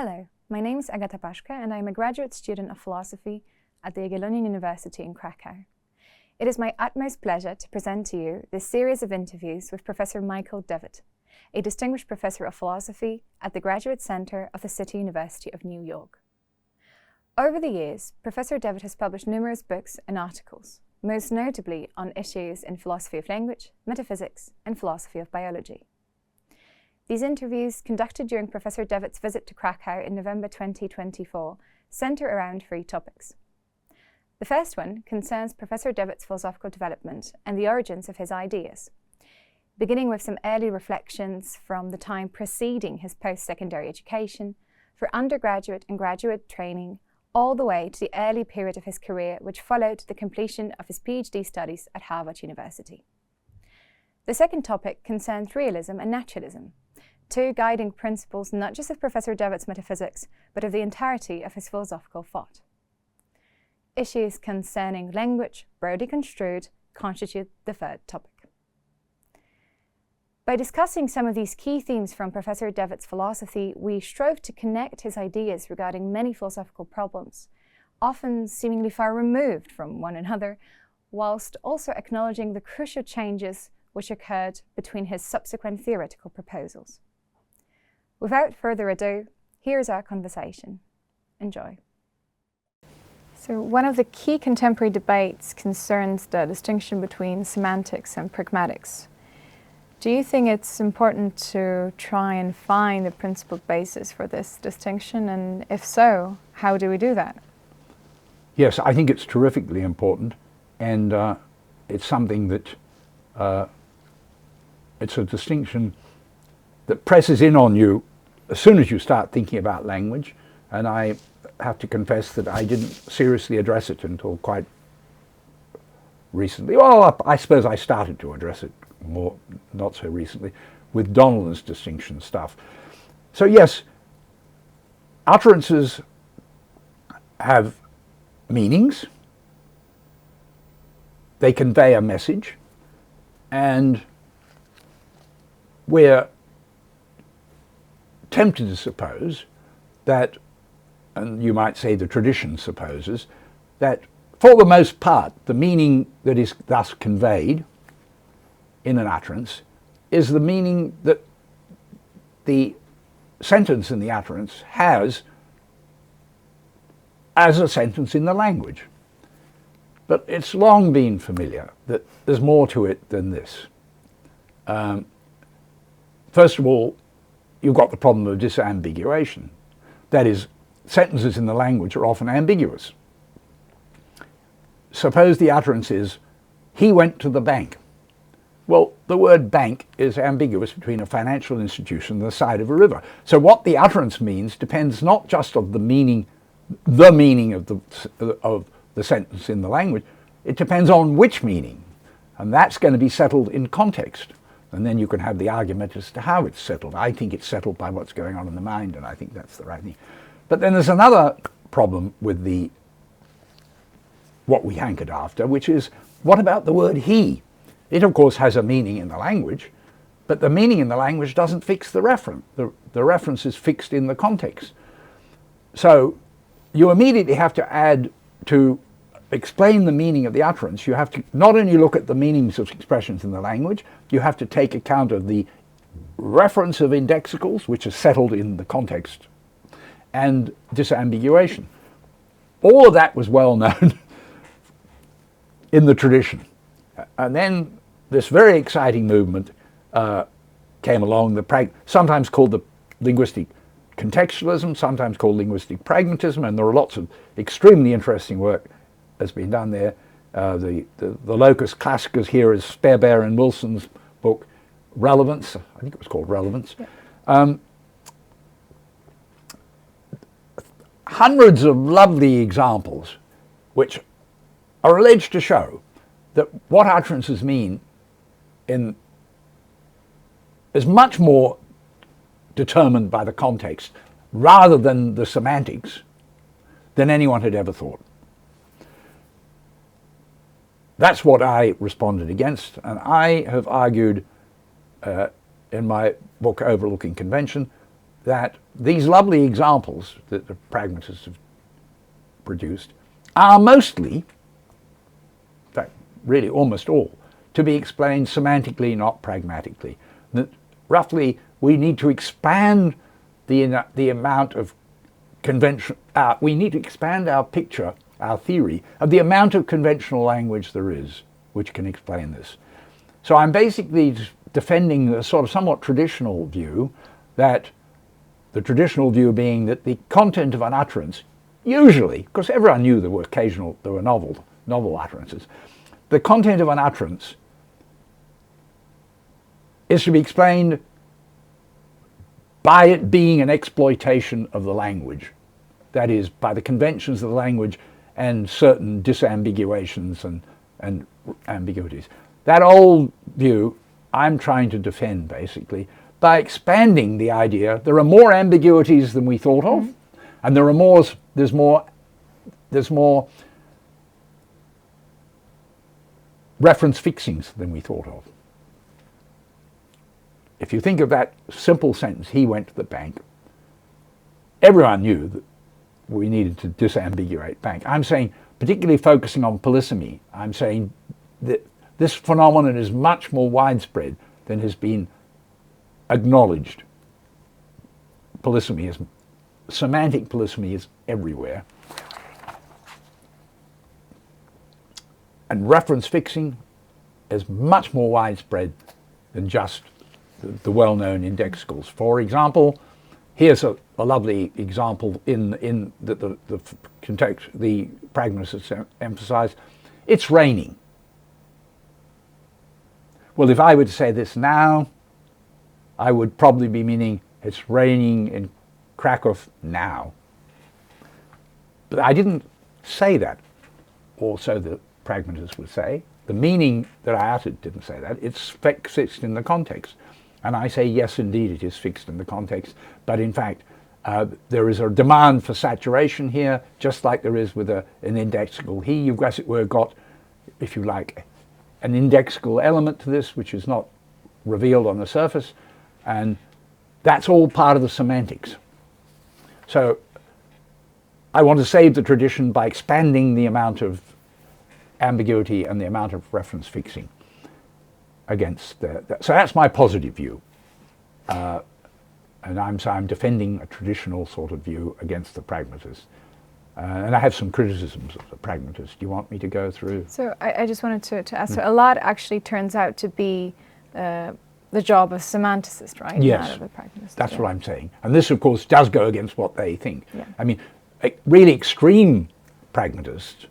Hello, my name is Agata Paszka and I am a graduate student of philosophy at the Jagiellonian University in Krakow. It is my utmost pleasure to present to you this series of interviews with Professor Michael Devitt, a distinguished professor of philosophy at the Graduate Center of the City University of New York. Over the years, Professor Devitt has published numerous books and articles, most notably on issues in philosophy of language, metaphysics, and philosophy of biology. These interviews, conducted during Professor Devitt's visit to Krakow in November 2024, center around three topics. The first one concerns Professor Devitt's philosophical development and the origins of his ideas, beginning with some early reflections from the time preceding his post-secondary education, for undergraduate and graduate training, all the way to the early period of his career which followed the completion of his PhD studies at Harvard University. The second topic concerns realism and naturalism, two guiding principles not just of Professor Devitt's metaphysics, but of the entirety of his philosophical thought. Issues concerning language, broadly construed, constitute the third topic. By discussing some of these key themes from Professor Devitt's philosophy, we strove to connect his ideas regarding many philosophical problems, often seemingly far removed from one another, whilst also acknowledging the crucial changes which occurred between his subsequent theoretical proposals. Without further ado, here's our conversation. Enjoy. So one of the key contemporary debates concerns the distinction between semantics and pragmatics. Do you think it's important to try and find the principled basis for this distinction? And if so, how do we do that? Yes, I think it's terrifically important, and it's something that it's a distinction that presses in on you as soon as you start thinking about language, and I have to confess that I didn't seriously address it until quite recently. Well, I suppose I started to address it more, not so recently, with Donnellan's distinction stuff. So yes, utterances have meanings, they convey a message, and we're tempted to suppose that, and you might say the tradition supposes, that for the most part the meaning that is thus conveyed in an utterance is the meaning that the sentence in the utterance has as a sentence in the language. But it's long been familiar that there's more to it than this. First of all, you've got the problem of disambiguation. That is, sentences in the language are often ambiguous. Suppose the utterance is, he went to the bank. Well, the word bank is ambiguous between a financial institution and the side of a river. So what the utterance means depends not just on the meaning of the sentence in the language, it depends on which meaning. And that's going to be settled in context. And then you can have the argument as to how it's settled. I think it's settled by what's going on in the mind, and I think that's the right thing. But then there's another problem with what we hankered after, which is, what about the word he? It, of course, has a meaning in the language, but the meaning in the language doesn't fix the reference. The reference is fixed in the context. So you immediately have to add, to explain the meaning of the utterance, you have to not only look at the meanings of expressions in the language, you have to take account of the reference of indexicals, which are settled in the context, and disambiguation. All of that was well known in the tradition. And then this very exciting movement came along, sometimes called the linguistic contextualism, sometimes called linguistic pragmatism, and there are lots of extremely interesting work has been done there. The locus classicus here is Sperber and Wilson's book, Relevance. I think it was called Relevance. Yeah. Hundreds of lovely examples which are alleged to show that what utterances mean is much more determined by the context rather than the semantics than anyone had ever thought. That's what I responded against, and I have argued in my book Overlooking Convention that these lovely examples that the pragmatists have produced are mostly, in fact, really almost all, to be explained semantically, not pragmatically. That roughly we need to expand the amount of convention, we need to expand our picture, our theory, of the amount of conventional language there is which can explain this. So I'm basically defending the sort of somewhat traditional view, that the traditional view being that the content of an utterance, usually, because everyone knew there were novel utterances, the content of an utterance is to be explained by it being an exploitation of the language. That is, by the conventions of the language and certain disambiguations and ambiguities. That old view I'm trying to defend, basically, by expanding the idea. There are more ambiguities than we thought of, and there's more reference fixings than we thought of. If you think of that simple sentence, he went to the bank, everyone knew that we needed to disambiguate bank. I'm saying, particularly focusing on polysemy, I'm saying that this phenomenon is much more widespread than has been acknowledged. Semantic polysemy is everywhere. And reference fixing is much more widespread than just the well-known indexicals. For example, here's a lovely example in that the context the pragmatists emphasize. It's raining. Well, if I were to say this now, I would probably be meaning it's raining in Krakow now. But I didn't say that, or so the pragmatists would say. The meaning that I uttered didn't say that. It's fixed in the context. And I say, yes, indeed, it is fixed in the context. But in fact, there is a demand for saturation here, just like there is with an indexical he. You've, as it were, got, if you like, an indexical element to this, which is not revealed on the surface. And that's all part of the semantics. So I want to save the tradition by expanding the amount of ambiguity and the amount of reference fixing against so that's my positive view, and I'm defending a traditional sort of view against the pragmatists, and I have some criticisms of the pragmatists. Do you want me to go through? So I just wanted to ask, so a lot actually turns out to be the job of semanticist, right? Yes, not of a pragmatist. that's what I'm saying, and this of course does go against what they think. Yeah. I mean, really extreme pragmatists,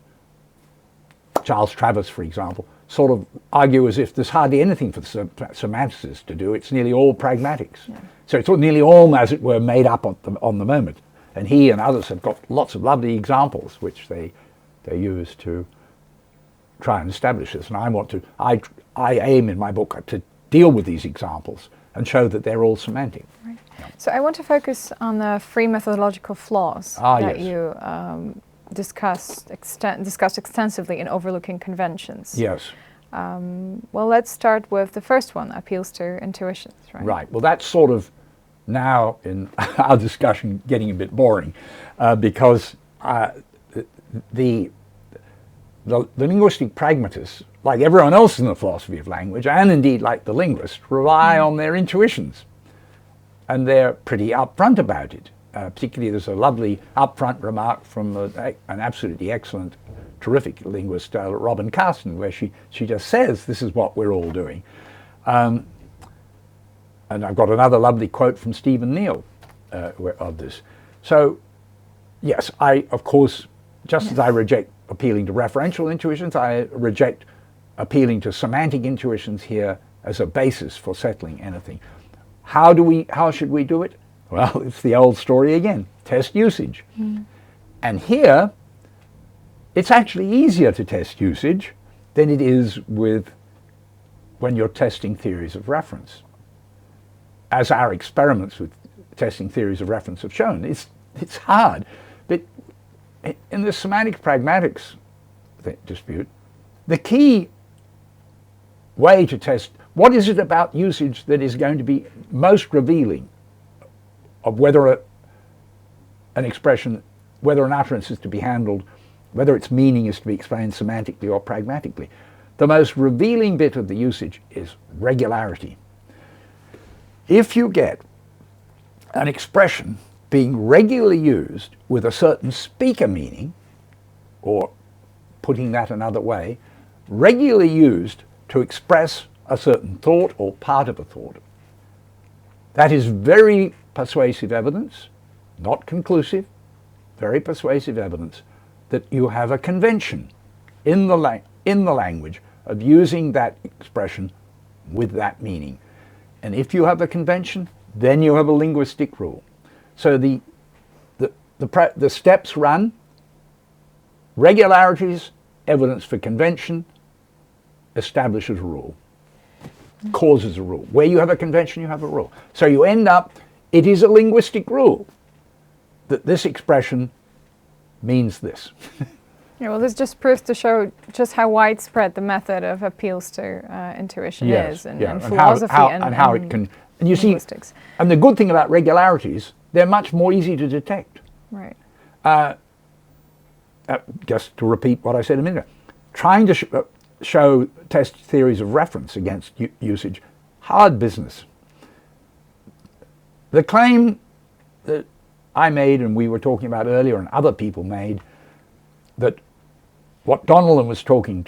Charles Travis, for example, sort of argue as if there's hardly anything for the semanticists to do. It's nearly all pragmatics. Yeah. So it's nearly all, as it were, made up on the moment. And he and others have got lots of lovely examples which they use to try and establish this. And I aim in my book to deal with these examples and show that they're all semantic. Right. Yeah. So I want to focus on the three methodological flaws that yes. you discussed extensively in Overlooking Conventions. Yes. Well, let's start with the first one, appeals to intuitions, right? Right. Well, that's sort of now in our discussion getting a bit boring because the linguistic pragmatists, like everyone else in the philosophy of language, and indeed like the linguists, rely on their intuitions. And they're pretty upfront about it. Particularly, there's a lovely upfront remark from an absolutely excellent, terrific linguist, Robyn Carston, where she just says, this is what we're all doing. And I've got another lovely quote from Stephen Neale of this. So, yes, I, of course, just as I reject appealing to referential intuitions, I reject appealing to semantic intuitions here as a basis for settling anything. How should we do it? Well, it's the old story again, test usage. And here, it's actually easier to test usage than it is when you're testing theories of reference. As our experiments with testing theories of reference have shown, it's hard. But in the semantic pragmatics dispute, the key way to test, what is it about usage that is going to be most revealing of whether an expression, whether an utterance is to be handled, whether its meaning is to be explained semantically or pragmatically. The most revealing bit of the usage is regularity. If you get an expression being regularly used with a certain speaker meaning, or putting that another way, regularly used to express a certain thought or part of a thought, that is very persuasive evidence, not conclusive, very persuasive evidence that you have a convention in the language of using that expression with that meaning. And if you have a convention, then you have a linguistic rule. So the steps run: regularities, evidence for convention, establishes a rule, causes a rule. Where you have a convention, you have a rule. So you end up, it is a linguistic rule that this expression means this. Yeah, well, this just proves to show just how widespread the method of appeals to intuition is, and philosophy and how it can. And you linguistics. See, and the good thing about regularities, they're much more easy to detect. Right. Just to repeat what I said a minute ago, trying to test theories of reference against usage, hard business. The claim that I made, and we were talking about earlier, and other people made, that what Donnellan was talking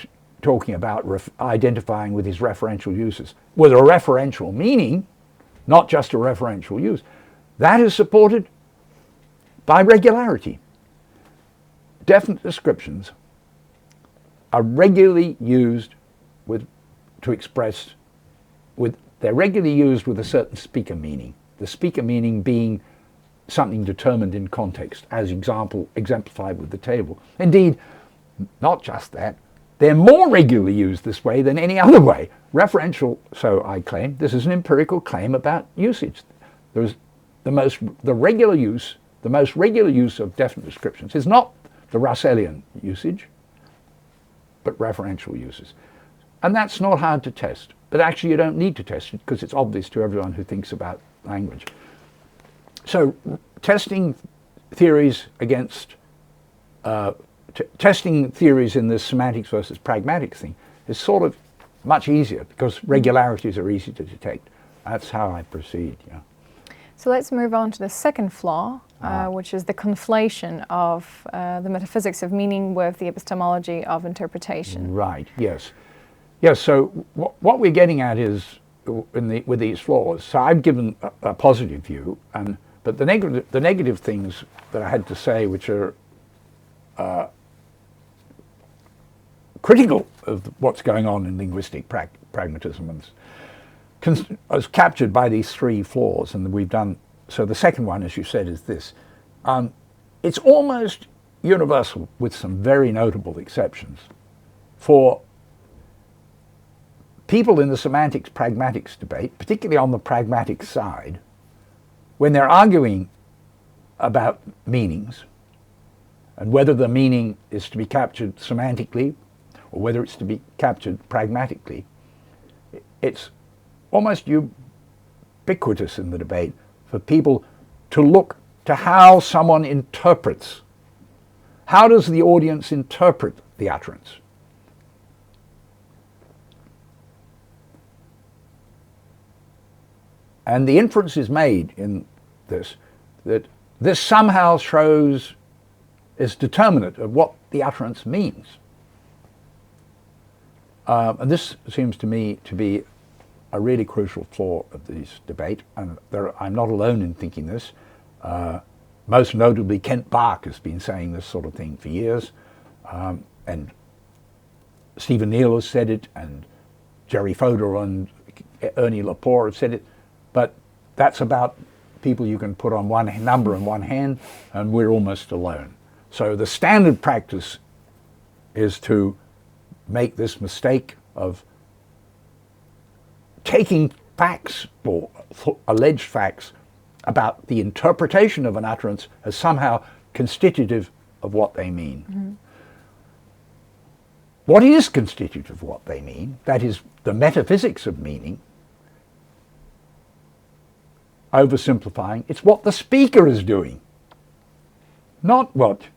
about, identifying with his referential uses, was a referential meaning, not just a referential use. That is supported by regularity. Definite descriptions are regularly used they're regularly used with a certain speaker meaning. The speaker meaning being something determined in context, as exemplified with the table. Indeed, not just that, they're more regularly used this way than any other way. Referential, so I claim, this is an empirical claim about usage. There's the most regular use of definite descriptions is not the Russellian usage, but referential uses. And that's not hard to test. But actually you don't need to test it because it's obvious to everyone who thinks about language. So testing theories against, testing theories in this semantics versus pragmatics thing is sort of much easier because regularities are easy to detect. That's how I proceed, yeah. So let's move on to the second flaw, which is the conflation of the metaphysics of meaning with the epistemology of interpretation. Right, yes. Yes, so what we're getting at is, with these flaws, so I've given a positive view, but the negative things that I had to say, which are critical of what's going on in linguistic pragmatism, and is captured by these three flaws, and we've done. So the second one, as you said, is this. It's almost universal, with some very notable exceptions, for people in the semantics pragmatics debate, particularly on the pragmatic side, when they're arguing about meanings and whether the meaning is to be captured semantically or whether it's to be captured pragmatically, it's almost ubiquitous in the debate for people to look to how someone interprets. How does the audience interpret the utterance? And the inference is made in this, that this somehow is determinate of what the utterance means. And this seems to me to be a really crucial flaw of this debate, and I'm not alone in thinking this. Most notably, Kent Bach has been saying this sort of thing for years, and Stephen Neale has said it, and Jerry Fodor and Ernie Lepore have said it, but that's about people you can put on one number in one hand, and we're almost alone. So the standard practice is to make this mistake of taking facts or alleged facts about the interpretation of an utterance as somehow constitutive of what they mean. Mm-hmm. What is constitutive of what they mean, that is the metaphysics of meaning, oversimplifying, it's what the speaker is doing, not what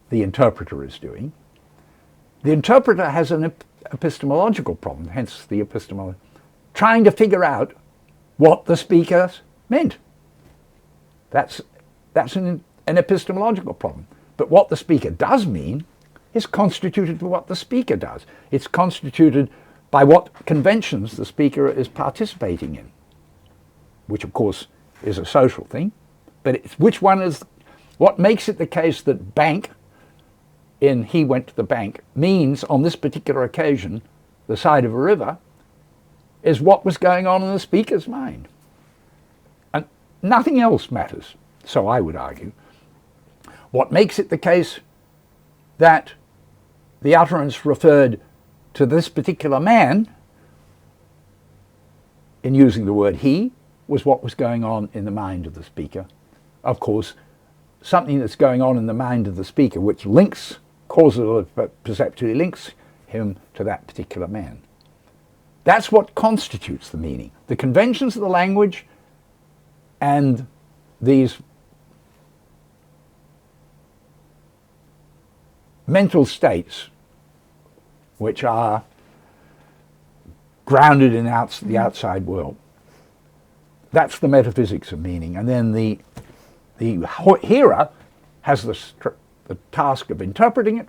the interpreter is doing. The interpreter has an epistemological problem, hence the epistemology, trying to figure out what the speaker meant. That's an epistemological problem. But what the speaker does mean is constituted by what the speaker does. It's constituted by what conventions the speaker is participating in, which of course is a social thing. But it's which one is, what makes it the case that bank in he went to the bank means on this particular occasion the side of a river is what was going on in the speaker's mind. And nothing else matters, so I would argue. What makes it the case that the utterance referred to this particular man, in using the word he, was what was going on in the mind of the speaker. Of course, something that's going on in the mind of the speaker which links, causally perceptually links him to that particular man. That's what constitutes the meaning. The conventions of the language and these mental states which are grounded in the outside world. That's the metaphysics of meaning. And then the hearer has the task of interpreting it.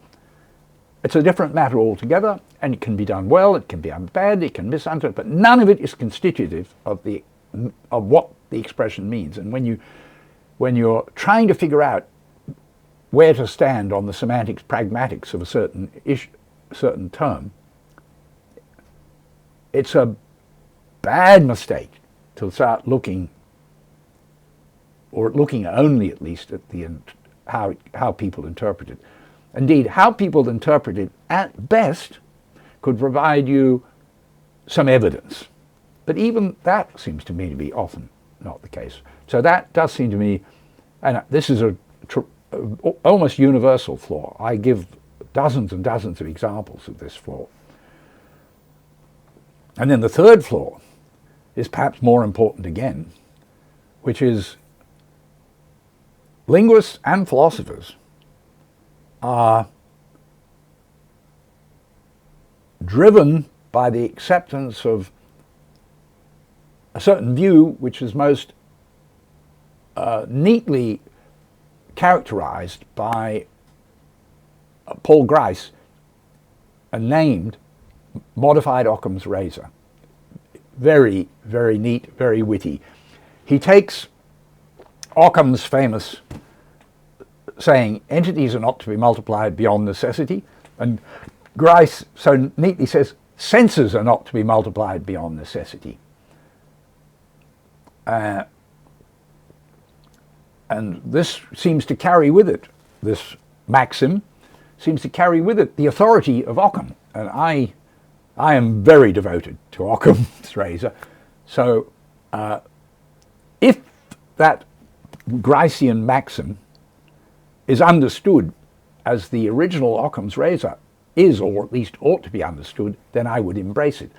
It's a different matter altogether, and it can be done well, it can be done bad, it can misunderstand, but none of it is constitutive of what the expression means. And when you're trying to figure out where to stand on the semantics pragmatics of a certain term, it's a bad mistake to start looking, or looking only at least at how people interpret it. Indeed, how people interpret it at best could provide you some evidence, but even that seems to me to be often not the case. So that does seem to me, and this is a almost universal flaw. I give dozens and dozens of examples of this flaw. And then the third flaw is perhaps more important again, which is linguists and philosophers are driven by the acceptance of a certain view which is most neatly characterized by Paul Grice and named modified Occam's razor. Very, very neat, very witty. He takes Occam's famous saying, entities are not to be multiplied beyond necessity, and Grice so neatly says, senses are not to be multiplied beyond necessity. And this seems to carry with it, this maxim seems to carry with it the authority of Ockham. And I am very devoted to Occam's razor. So if that Gricean maxim is understood as the original Occam's razor is, or at least ought to be understood, then I would embrace it.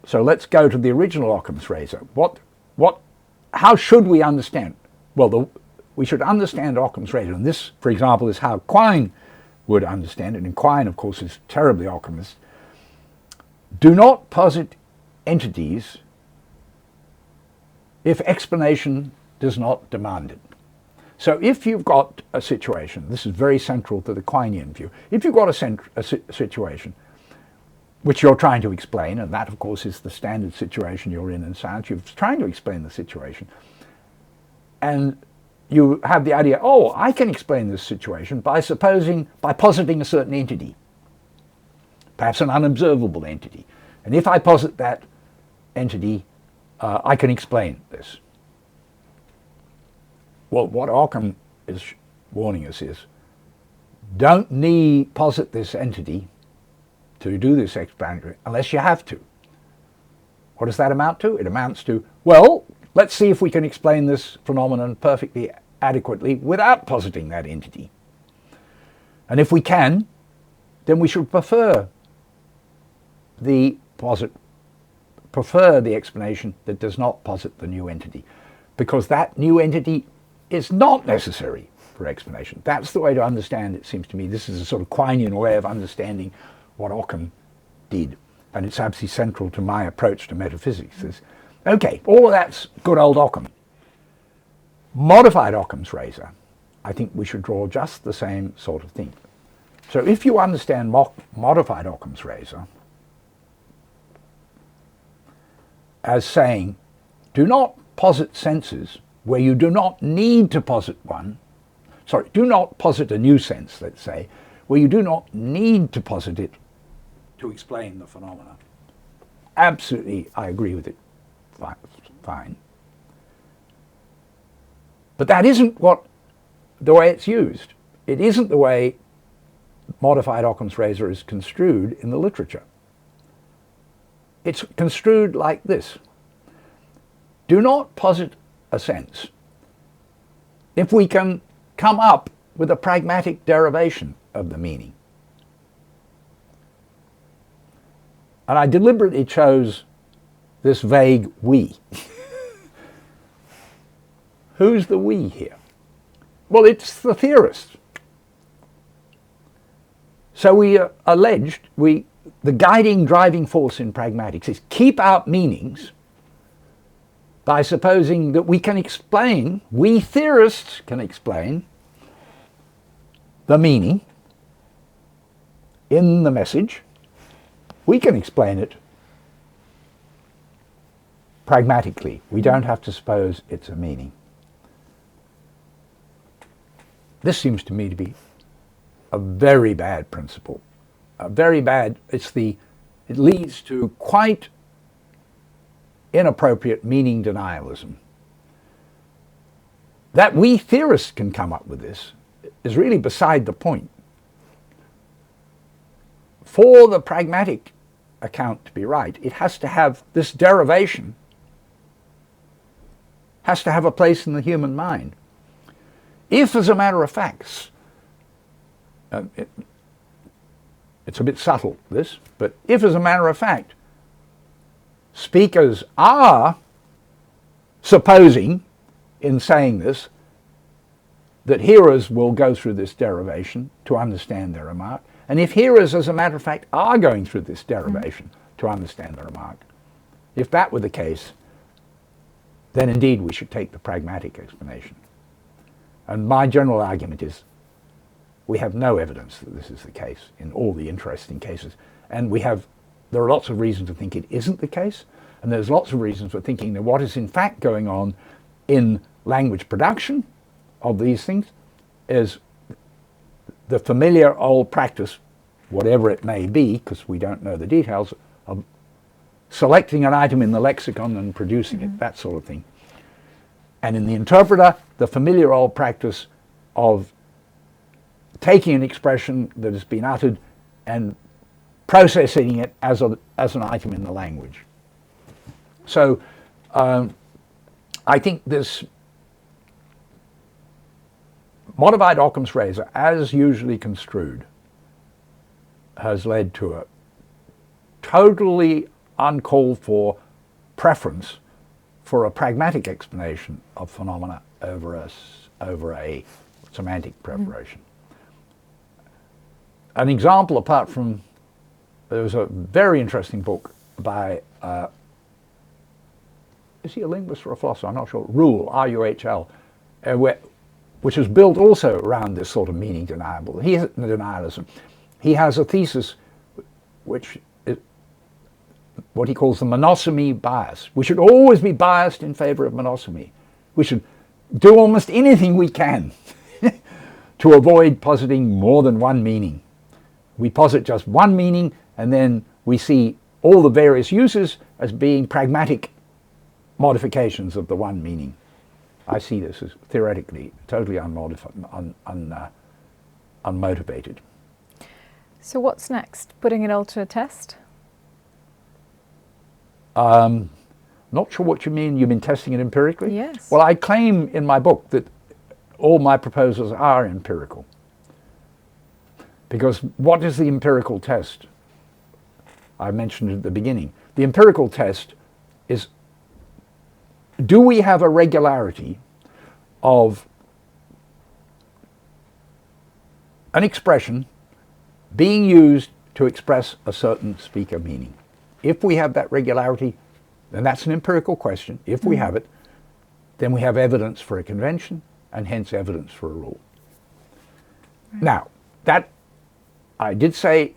So let's go to the original Occam's razor. How should we understand? Well, we should understand Occam's razor, and this, for example, is how Quine would understand it, and Quine, of course, is terribly Occamist. Do not posit entities if explanation does not demand it. So if you've got a situation, this is very central to the Quinean view, if you've got a situation which you're trying to explain, and that of course is the standard situation you're in science, you're trying to explain the situation, and you have the idea, oh, I can explain this situation by positing a certain entity, perhaps an unobservable entity, and if I posit that entity, I can explain this. Well, what Ockham is warning us is, don't posit this entity to do this explanatory unless you have to. What does that amount to? It amounts to, well, let's see if we can explain this phenomenon perfectly adequately without positing that entity. And if we can, then we should prefer the explanation that does not posit the new entity. because that new entity is not necessary for explanation. That's the way to understand, it seems to me. This is a sort of Quinean way of understanding what Ockham did, and it's absolutely central to my approach to metaphysics. Okay, all of that's good old Ockham. Modified Occam's razor, I think we should draw just the same sort of thing. So if you understand modified Occam's razor as saying, do not posit senses where you do not need to posit one, do not posit a new sense, let's say, where you do not need to posit it to explain the phenomena. Absolutely, I agree with it. Fine. But that isn't the way it's used. It isn't the way modified Occam's razor is construed in the literature. It's construed like this. Do not posit a sense if we can come up with a pragmatic derivation of the meaning. And I deliberately chose this vague we. Who's the we here? Well, it's the theorist. So we alleged, the guiding driving force in pragmatics is keep out meanings by supposing that we theorists can explain the meaning in the message. We can explain it pragmatically. We don't have to suppose it's a meaning. This seems to me to be a very bad principle. It leads to quite inappropriate meaning denialism. That we theorists can come up with this is really beside the point. For the pragmatic account to be right, it has to have this derivation, has to have a place in the human mind. If, as a matter of fact, it's a bit subtle, this, but if, as a matter of fact, speakers are supposing, in saying this, that hearers will go through this derivation to understand their remark, and if hearers, as a matter of fact, are going through this derivation to understand the remark, if that were the case, then indeed we should take the pragmatic explanation. And my general argument is we have no evidence that this is the case in all the interesting cases. And there are lots of reasons to think it isn't the case. And there's lots of reasons for thinking that what is in fact going on in language production of these things is the familiar old practice, whatever it may be, because we don't know the details, of selecting an item in the lexicon and producing it, that sort of thing. And in the interpreter, the familiar old practice of taking an expression that has been uttered and processing it as an item in the language. So I think this modified Occam's razor, as usually construed, has led to a totally uncalled for preference for a pragmatic explanation of phenomena over a semantic preparation. An example, apart from, there was a very interesting book by, is he a linguist or a philosopher? I'm not sure. Ruhl, R-U-H-L, which is built also around this sort of meaning denialism. He has a thesis which is what he calls the monosomy bias. We should always be biased in favor of monosomy. We should do almost anything we can to avoid positing more than one meaning. We posit just one meaning, and then we see all the various uses as being pragmatic modifications of the one meaning. I see this as theoretically totally unmotivated. So what's next? Putting it all to a test? Not sure what you mean. You've been testing it empirically? Yes. Well, I claim in my book that all my proposals are empirical. Because what is the empirical test? I mentioned it at the beginning. The empirical test is do we have a regularity of an expression being used to express a certain speaker meaning? If we have that regularity, then that's an empirical question. If we have it, then we have evidence for a convention and hence evidence for a rule. Right. Now, that I did say,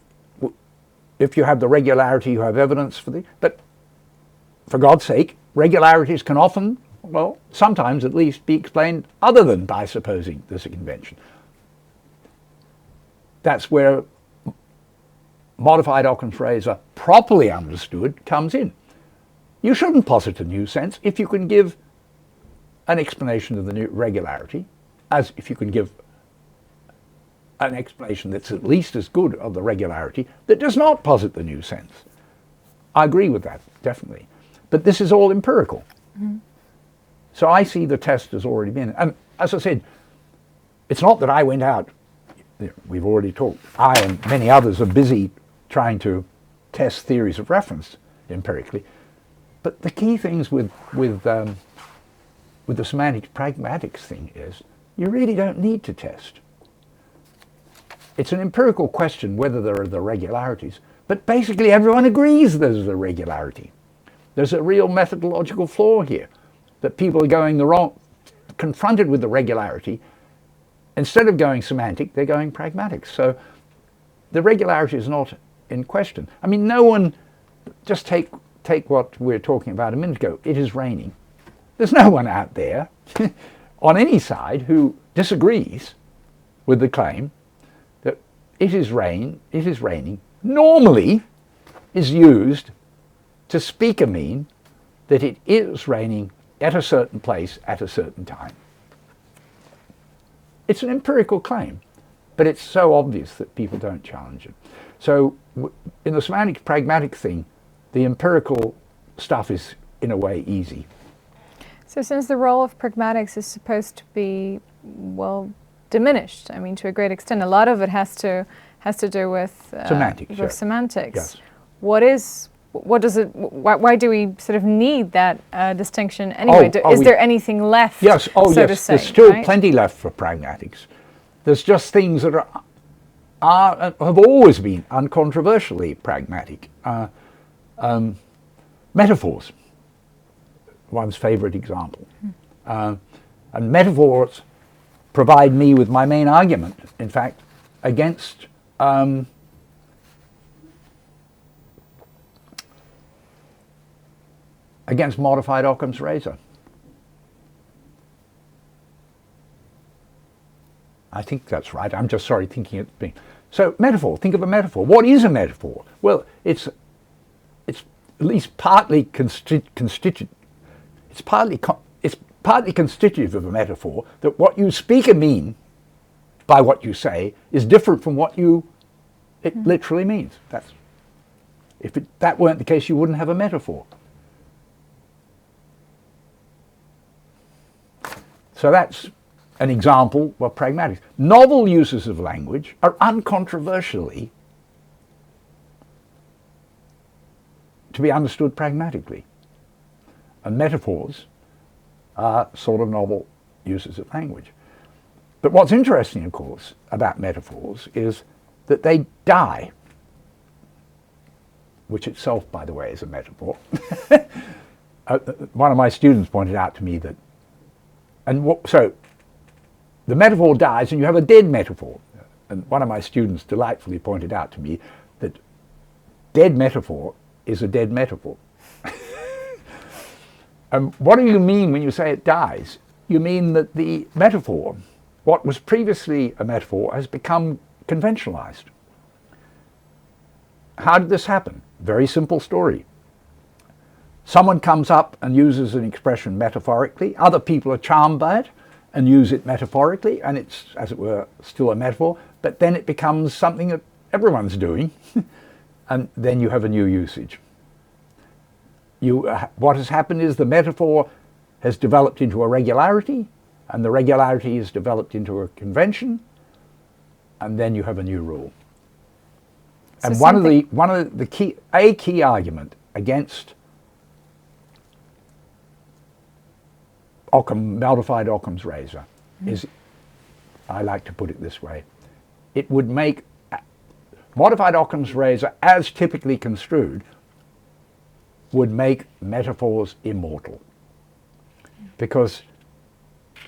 if you have the regularity, you have evidence for the, but for God's sake, regularities can often, well, sometimes at least, be explained other than by supposing there's a convention. That's where modified Occam's razor, properly understood, comes in. You shouldn't posit a new sense if you can give an explanation of the new regularity, as if you can give an explanation that's at least as good of the regularity that does not posit the new sense. I agree with that, definitely. But this is all empirical. So I see the test has already been. And as I said, it's not that I went out, we've already talked, I and many others are busy trying to test theories of reference empirically. But the key things with the semantic pragmatics thing is you really don't need to test. It's an empirical question whether there are the regularities, but basically everyone agrees there's a regularity. There's a real methodological flaw here, that people are going the wrong, confronted with the regularity, instead of going semantic, they're going pragmatics. So the regularity is not in question. I mean, no one, just take what we were talking about a minute ago, it is raining. There's no one out there on any side who disagrees with the claim that it is raining, normally is used to speak a mean that it is raining at a certain place at a certain time. It's an empirical claim, but it's so obvious that people don't challenge it. So in the semantic pragmatic thing, the empirical stuff is in a way easy. So since the role of pragmatics is supposed to be, well, diminished, I mean, to a great extent, a lot of it has to do with semantics. Semantics. Yes. Why do we sort of need that distinction anyway? Is there anything left? Yes. To say, there's still right? plenty left for pragmatics. There's just things that have always been uncontroversially pragmatic. Metaphors, one's favorite example. And metaphors provide me with my main argument, in fact, against modified Occam's razor. I think that's right. I'm just thinking it being. So metaphor, think of a metaphor. What is a metaphor? Well, it's at least partly constitutive. It's partly constitutive of a metaphor that what you speak and mean by what you say is different from what it literally means. If that weren't the case, you wouldn't have a metaphor. So that's an example of pragmatics. Novel uses of language are uncontroversially to be understood pragmatically. And metaphors are sort of novel uses of language. But what's interesting, of course, about metaphors is that they die, which itself, by the way, is a metaphor. One of my students pointed out to me that, so the metaphor dies and you have a dead metaphor. And one of my students delightfully pointed out to me that dead metaphor is a dead metaphor. And what do you mean when you say it dies? You mean that the metaphor, what was previously a metaphor, has become conventionalized. How did this happen? Very simple story. Someone comes up and uses an expression metaphorically. Other people are charmed by it and use it metaphorically, and it's, as it were, still a metaphor, but then it becomes something that everyone's doing, and then you have a new usage. What has happened is the metaphor has developed into a regularity, and the regularity is developed into a convention, and then you have a new rule. So and one of the key argument against Ockham, modified Ockham's razor is, I like to put it this way, it would make modified Ockham's razor, as typically construed, would make metaphors immortal. Because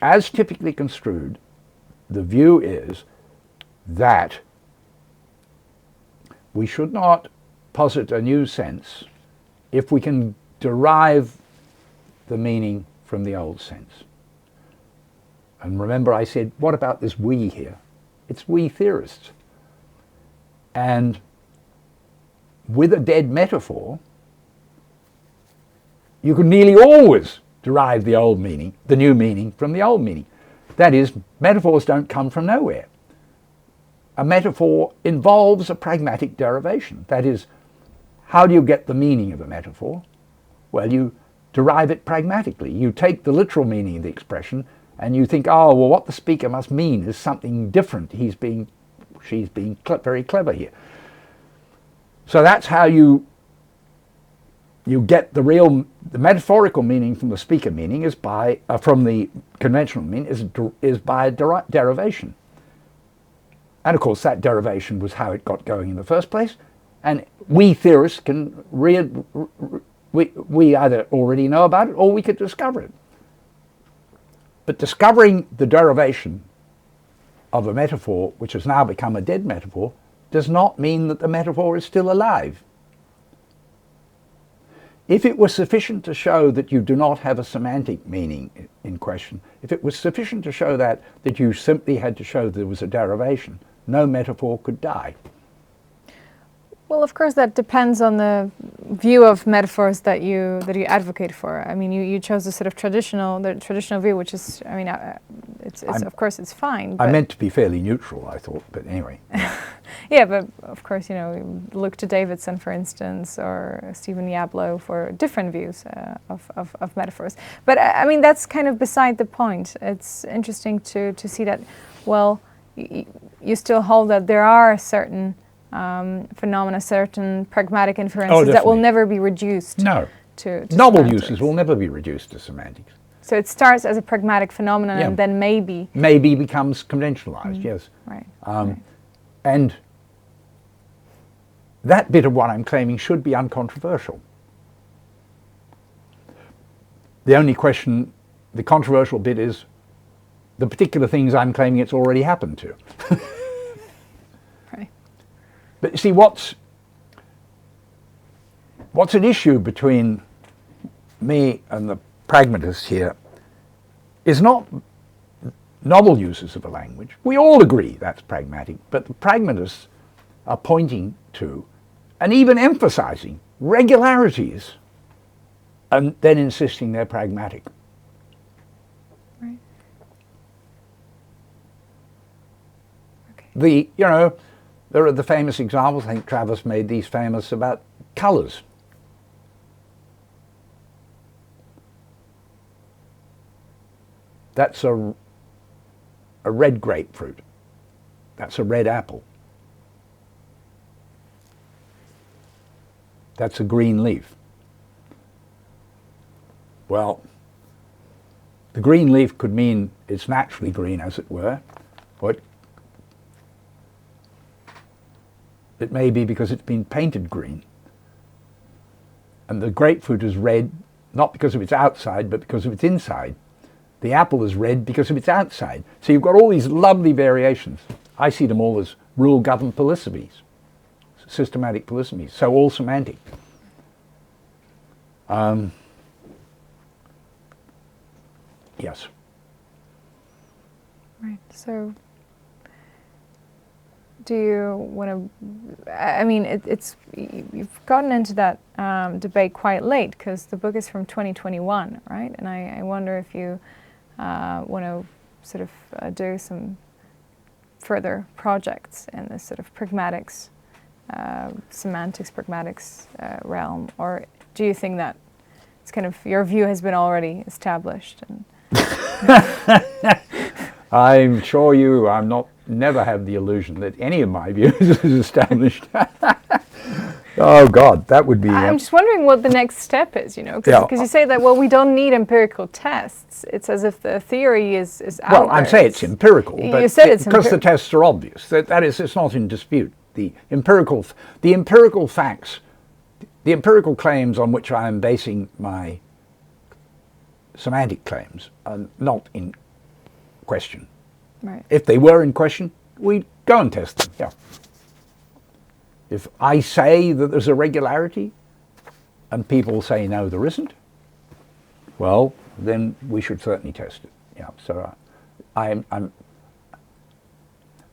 as typically construed, the view is that we should not posit a new sense if we can derive the meaning from the old sense. And remember I said, what about this we here? It's we theorists. And with a dead metaphor, you can nearly always derive the old meaning, the new meaning, from the old meaning. That is, metaphors don't come from nowhere. A metaphor involves a pragmatic derivation. That is, how do you get the meaning of a metaphor? Well, you derive it pragmatically. You take the literal meaning of the expression and you think, oh, well, what the speaker must mean is something different. She's being very clever here. So that's how you get the metaphorical meaning from the speaker meaning is by, from the conventional meaning is by derivation. And of course that derivation was how it got going in the first place. And we theorists can we either already know about it or we could discover it. But discovering the derivation of a metaphor which has now become a dead metaphor does not mean that the metaphor is still alive. If it was sufficient to show that you do not have a semantic meaning in question, if it was sufficient to show that you simply had to show there was a derivation, no metaphor could die. Well, of course, that depends on the view of metaphors that you advocate for. I mean, you chose the sort of traditional view, which is, I mean, it's of course it's fine. I meant to be fairly neutral, I thought, but anyway. Yeah, but of course, you know, look to Davidson, for instance, or Stephen Yablo for different views of metaphors. But I mean, that's kind of beside the point. It's interesting to see that, well, you still hold that there are certain phenomena, certain pragmatic inferences that will never be reduced to novel semantics. uses will never be reduced to semantics. So it starts as a pragmatic phenomenon and then maybe becomes conventionalized, yes. Right. Right. And that bit of what I'm claiming should be uncontroversial. The only question, the controversial bit is the particular things I'm claiming it's already happened to. Right. But you see, what's an issue between me and the pragmatists here is not novel uses of a language. We all agree that's pragmatic, but the pragmatists are pointing to and even emphasizing regularities and then insisting they're pragmatic. Right. Okay. There are the famous examples, I think Travis made these famous, about colors. That's a red grapefruit. That's a red apple. That's a green leaf. Well, the green leaf could mean it's naturally green, as it were, or it may be because it's been painted green. And the grapefruit is red, not because of its outside, but because of its inside. The apple is red because of its outside. So you've got all these lovely variations. I see them all as rule-governed polysemies, systematic polysemies, so all semantic. Yes. Right. So do you want to, I mean, you've gotten into that debate quite late because the book is from 2021, right? And I wonder if you want to sort of do some further projects in this sort of pragmatics, semantics, pragmatics realm, or do you think that it's kind of, your view has been already established? And I'm sure I'm never have the illusion that any of my views is established. Oh God, that would be... I'm just wondering what the next step is, you know, because you say that, well, we don't need empirical tests. It's as if the theory is out there. Well, I'd say it's empirical, but you said it's because the tests are obvious. That is, it's not in dispute. The empirical facts, the empirical claims on which I am basing my semantic claims are not in question. Right. If they were in question, we'd go and test them, yeah. If I say that there's a regularity and people say no, there isn't, well, then we should certainly test it. Yeah. So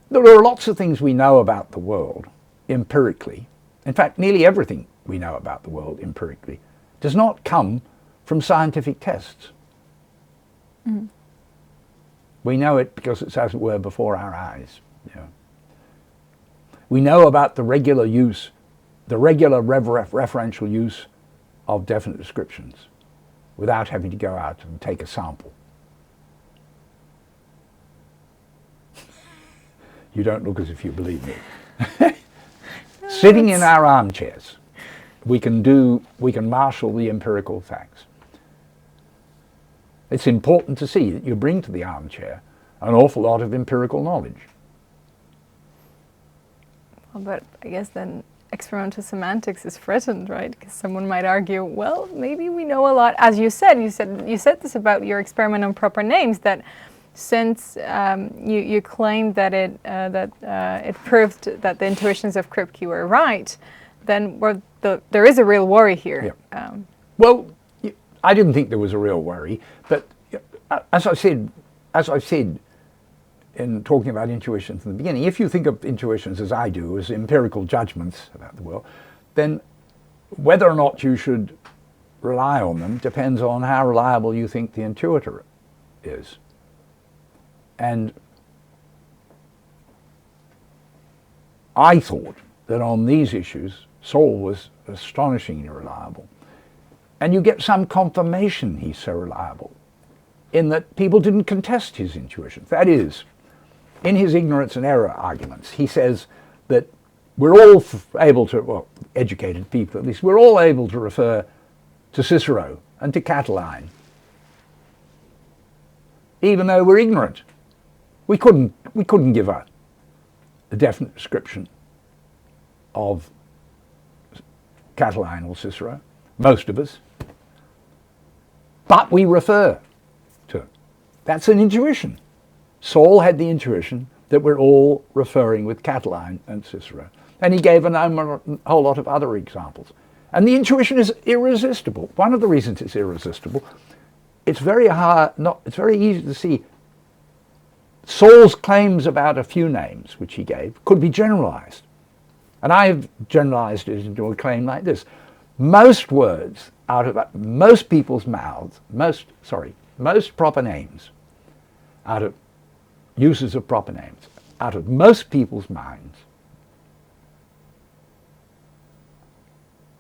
there are lots of things we know about the world empirically. In fact, nearly everything we know about the world empirically does not come from scientific tests. Mm-hmm. We know it because it's, as it were, before our eyes. Yeah. We know about the regular use, the regular referential use of definite descriptions without having to go out and take a sample. You don't look as if you believe me. Sitting in our armchairs, we can marshal the empirical facts. It's important to see that you bring to the armchair an awful lot of empirical knowledge. But I guess then experimental semantics is threatened, right? Because someone might argue, well, maybe we know a lot. As you said this about your experiment on proper names, that since you claimed that it proved that the intuitions of Kripke were right, then there is a real worry here. Yeah. Well, I didn't think there was a real worry, but as I said in talking about intuitions in the beginning, if you think of intuitions as I do, as empirical judgments about the world, then whether or not you should rely on them depends on how reliable you think the intuitor is. And I thought that on these issues, Saul was astonishingly reliable. And you get some confirmation he's so reliable in that people didn't contest his intuitions. That is, in his ignorance and error arguments, he says that we're all able to, well, educated people at least, we're all able to refer to Cicero and to Catiline, even though we're ignorant. We couldn't give a definite description of Catiline or Cicero, most of us, but we refer to it. That's an intuition. Saul had the intuition that we're all referring with Catiline and Cicero. And he gave a whole lot of other examples. And the intuition is irresistible. One of the reasons it's irresistible, it's very easy to see. Saul's claims about a few names which he gave could be generalized. And I've generalized it into a claim like this. Most words out of most people's mouths, most proper names, out of uses of proper names, out of most people's minds,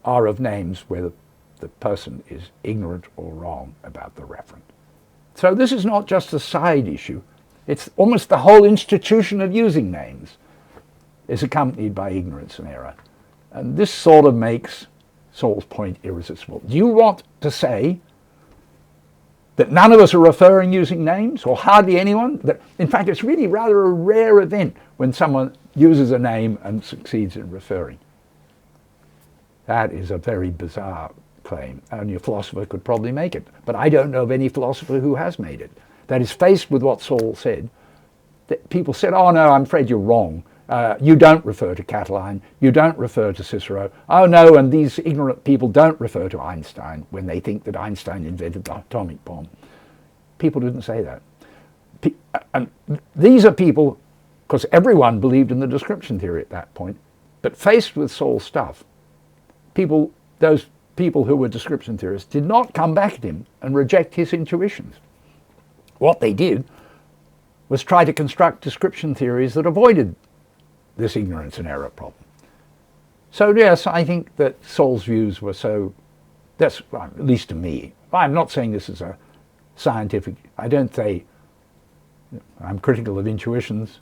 are of names where the person is ignorant or wrong about the referent. So this is not just a side issue. It's almost the whole institution of using names is accompanied by ignorance and error. And this sort of makes Saul's point irresistible. Do you want to say that none of us are referring using names, or hardly anyone? That, in fact, it's really rather a rare event when someone uses a name and succeeds in referring. That is a very bizarre claim. Only a philosopher could probably make it. But I don't know of any philosopher who has made it. That is, faced with what Saul said, that people said, oh no, I'm afraid you're wrong. You don't refer to Catiline. You don't refer to Cicero. Oh no, and these ignorant people don't refer to Einstein when they think that Einstein invented the atomic bomb. People didn't say that. And these are people, because everyone believed in the description theory at that point, but faced with Saul's stuff, those people who were description theorists did not come back at him and reject his intuitions. What they did was try to construct description theories that avoided this ignorance and error problem. So yes, I think that Saul's views were that's, well, at least to me, I'm not saying this is a scientific, I don't say I'm critical of intuitions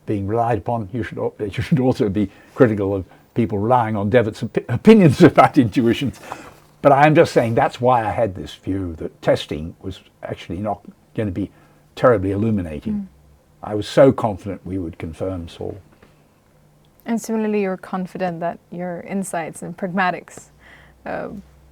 being relied upon. You should also be critical of people relying on Devitt's opinions about intuitions. But I'm just saying that's why I had this view that testing was actually not going to be terribly illuminating. I was so confident we would confirm Saul. And similarly, you're confident that your insights in pragmatics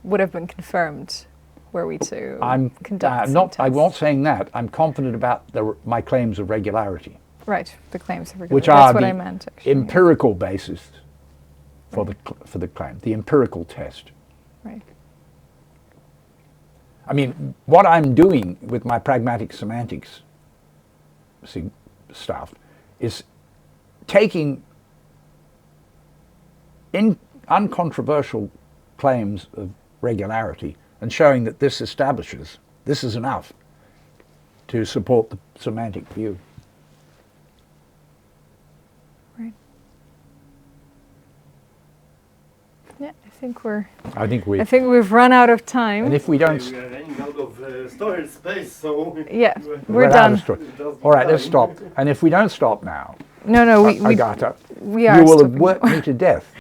would have been confirmed were we to conduct some tests. I'm not saying that. I'm confident about my claims of regularity. Right, the claims of regularity. Which That's are what the I meant, actually. empirical basis for the claim, the empirical test. Right. I mean, what I'm doing with my pragmatic semantics stuff is taking uncontroversial claims of regularity and showing that this establishes, this is enough to support the semantic view. Right. Yeah, I think we've run out of time. And if we don't, we are running out of storage space, so yeah, we're done. All right, let's stop. And if we don't stop now, No, Agatha, we are you will have stopping. worked me to death.